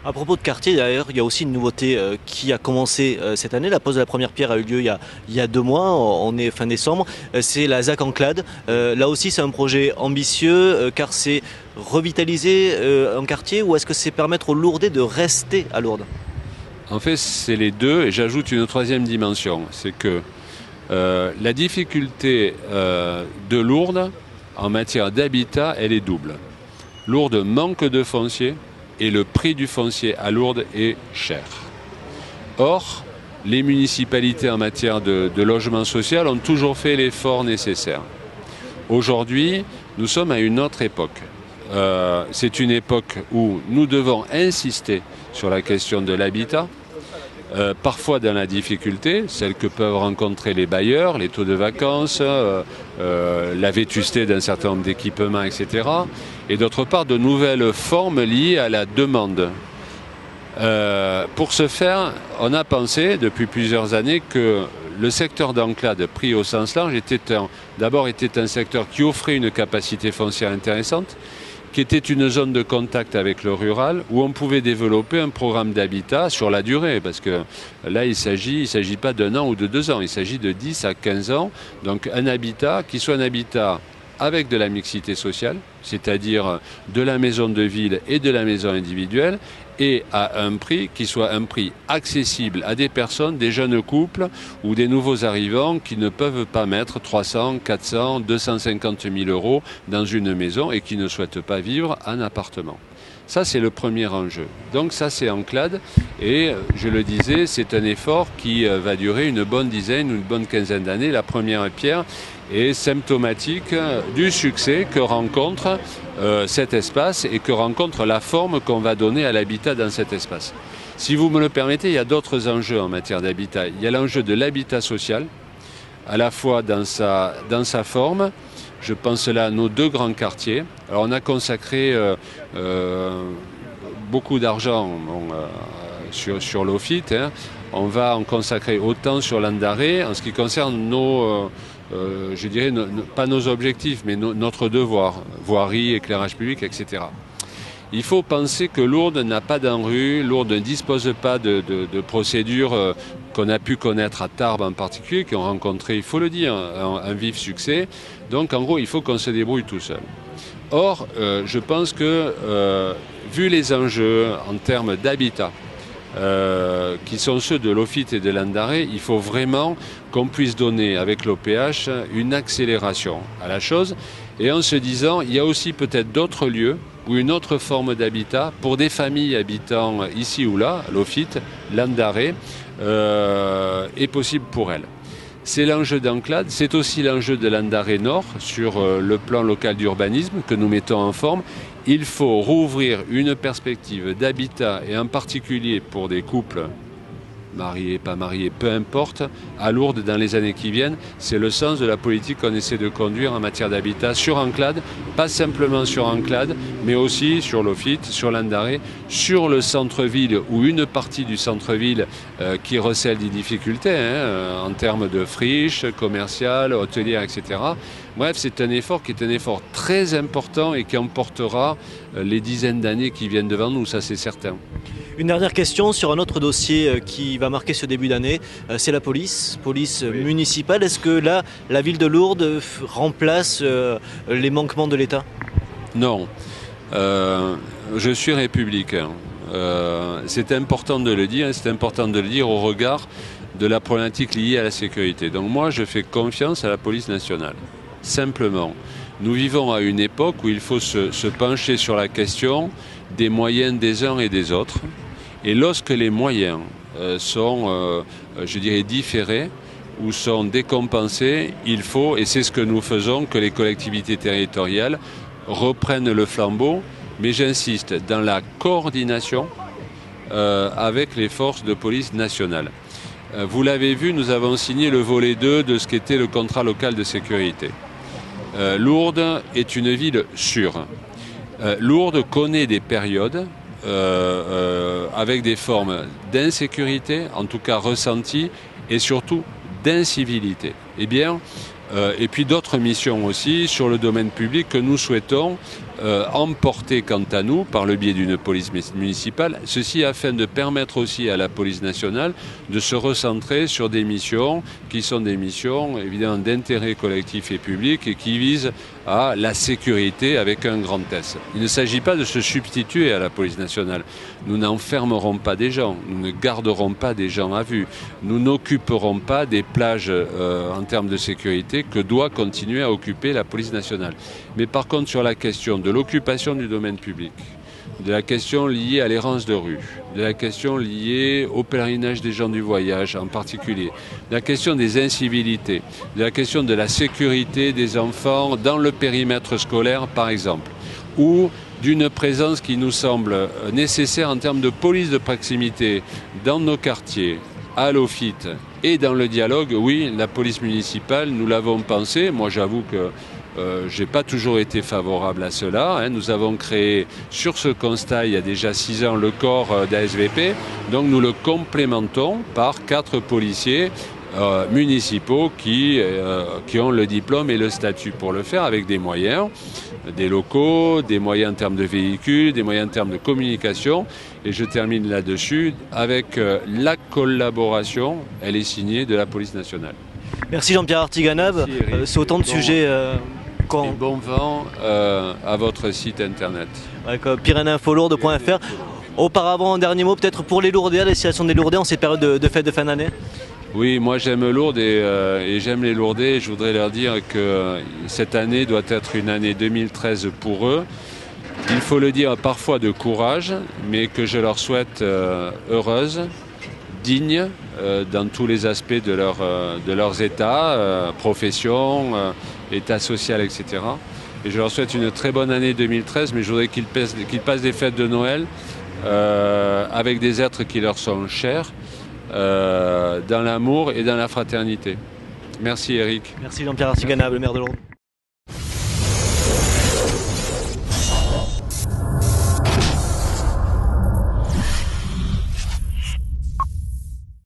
À propos de quartier, d'ailleurs, il y a aussi une nouveauté qui a commencé cette année. La pose de la première pierre a eu lieu il y a 2 mois, on est fin décembre. C'est la ZAC Enclade. Là aussi, c'est un projet ambitieux car c'est revitaliser un quartier ou est-ce que c'est permettre aux Lourdais de rester à Lourdes? En fait, c'est les deux, et j'ajoute une troisième dimension. C'est que la difficulté de Lourdes en matière d'habitat, elle est double. Lourdes manque de foncier et le prix du foncier à Lourdes est cher. Or, les municipalités en matière de logement social ont toujours fait l'effort nécessaire. Aujourd'hui, nous sommes à une autre époque. C'est une époque où nous devons insister sur la question de l'habitat, parfois dans la difficulté, celle que peuvent rencontrer les bailleurs, les taux de vacances, la vétusté d'un certain nombre d'équipements, etc. Et d'autre part, de nouvelles formes liées à la demande. Pour ce faire, on a pensé depuis plusieurs années que le secteur d'Enclade, pris au sens large, d'abord était un secteur qui offrait une capacité foncière intéressante, qui était une zone de contact avec le rural, où on pouvait développer un programme d'habitat sur la durée, parce que là, il ne s'agit pas d'1 an ou de 2 ans, il s'agit de 10 à 15 ans, donc un habitat qui soit un habitat avec de la mixité sociale, c'est-à-dire de la maison de ville et de la maison individuelle, et à un prix qui soit un prix accessible à des personnes, des jeunes couples ou des nouveaux arrivants qui ne peuvent pas mettre 300, 400, 250 000 euros dans une maison et qui ne souhaitent pas vivre en appartement. Ça, c'est le premier enjeu. Donc ça, c'est Enclade. Et je le disais, c'est un effort qui va durer une bonne dizaine ou une bonne quinzaine d'années. La première pierre est symptomatique du succès que rencontre cet espace et que rencontre la forme qu'on va donner à l'habitat dans cet espace. Si vous me le permettez, il y a d'autres enjeux en matière d'habitat. Il y a l'enjeu de l'habitat social, à la fois dans sa forme. Je pense là à nos 2 grands quartiers. Alors on a consacré beaucoup d'argent sur l'OFIT. On va en consacrer autant sur Landaré. En ce qui concerne je dirais, pas nos objectifs, mais notre devoir, voirie, éclairage public, etc. Il faut penser que Lourdes n'a pas d'ANRU, Lourdes ne dispose pas de procédures qu'on a pu connaître à Tarbes en particulier, qui ont rencontré, il faut le dire, un vif succès. Donc en gros, il faut qu'on se débrouille tout seul. Or, je pense que, vu les enjeux en termes d'habitat, qui sont ceux de l'OFIT et de Landaré, il faut vraiment qu'on puisse donner avec l'OPH une accélération à la chose, et en se disant, il y a aussi peut-être d'autres lieux ou une autre forme d'habitat pour des familles habitant ici ou là, l'OFIT, Landaré, est possible pour elles. C'est l'enjeu d'Enclade, c'est aussi l'enjeu de Landaré Nord sur le plan local d'urbanisme que nous mettons en forme. Il faut rouvrir une perspective d'habitat et en particulier pour des couples mariés, pas mariés, peu importe, à Lourdes dans les années qui viennent. C'est le sens de la politique qu'on essaie de conduire en matière d'habitat sur Enclade, pas simplement sur Enclade, mais aussi sur l'OFIT, sur Landaré, sur le centre-ville ou une partie du centre-ville qui recèle des difficultés en termes de friches, commerciales, hôtelières, etc. Bref, c'est un effort qui est un effort très important et qui emportera les dizaines d'années qui viennent devant nous, ça c'est certain. Une dernière question sur un autre dossier qui va marquer ce début d'année, c'est la police municipale. Est-ce que là, la ville de Lourdes remplace les manquements de l'État? Non, je suis républicain. C'est important de le dire, et c'est important de le dire au regard de la problématique liée à la sécurité. Donc moi, je fais confiance à la police nationale. Simplement, nous vivons à une époque où il faut se pencher sur la question des moyens des uns et des autres. Et lorsque les moyens sont, je dirais, différés ou sont décompensés, il faut, et c'est ce que nous faisons, que les collectivités territoriales reprennent le flambeau, mais j'insiste, dans la coordination avec les forces de police nationales. Vous l'avez vu, nous avons signé le volet 2 de ce qu'était le contrat local de sécurité. Lourdes est une ville sûre. Lourdes connaît des périodes avec des formes d'insécurité, en tout cas ressenties, et surtout d'incivilité. Et puis d'autres missions aussi sur le domaine public que nous souhaitons emportés quant à nous par le biais d'une police municipale, ceci afin de permettre aussi à la police nationale de se recentrer sur des missions qui sont des missions évidemment d'intérêt collectif et public et qui visent à la sécurité avec un grand S. Il ne s'agit pas de se substituer à la police nationale. Nous n'enfermerons pas des gens, nous ne garderons pas des gens à vue, nous n'occuperons pas des plages en termes de sécurité que doit continuer à occuper la police nationale. Mais par contre, sur la question de l'occupation du domaine public, de la question liée à l'errance de rue, de la question liée au pèlerinage des gens du voyage en particulier, de la question des incivilités, de la question de la sécurité des enfants dans le périmètre scolaire par exemple, ou d'une présence qui nous semble nécessaire en termes de police de proximité dans nos quartiers, à l'OFIT et dans le dialogue, oui, la police municipale, nous l'avons pensé. Moi, j'avoue que je n'ai pas toujours été favorable à cela. Nous avons créé sur ce constat, il y a déjà 6 ans, le corps d'ASVP. Donc nous le complémentons par 4 policiers municipaux qui ont le diplôme et le statut pour le faire avec des moyens, des locaux, des moyens en termes de véhicules, des moyens en termes de communication. Et je termine là-dessus avec la collaboration, elle est signée, de la police nationale. Merci Jean-Pierre Artiganab. C'est autant de sujets... Et bon vent à votre site internet. Pyrénéeinfolourde.fr. Auparavant, un dernier mot peut-être pour les Lourdais, la destination des Lourdais en cette période de fête de fin d'année. Oui, moi j'aime Lourdes et j'aime les Lourdais. Je voudrais leur dire que cette année doit être une année 2013 pour eux. Il faut le dire parfois de courage, mais que je leur souhaite heureuse, digne dans tous les aspects de leurs états, profession, état social, etc. Et je leur souhaite une très bonne année 2013, mais je voudrais qu'ils passent des fêtes de Noël avec des êtres qui leur sont chers, dans l'amour et dans la fraternité. Merci Eric. Merci Jean-Pierre Artiganab, le maire de Lourdes.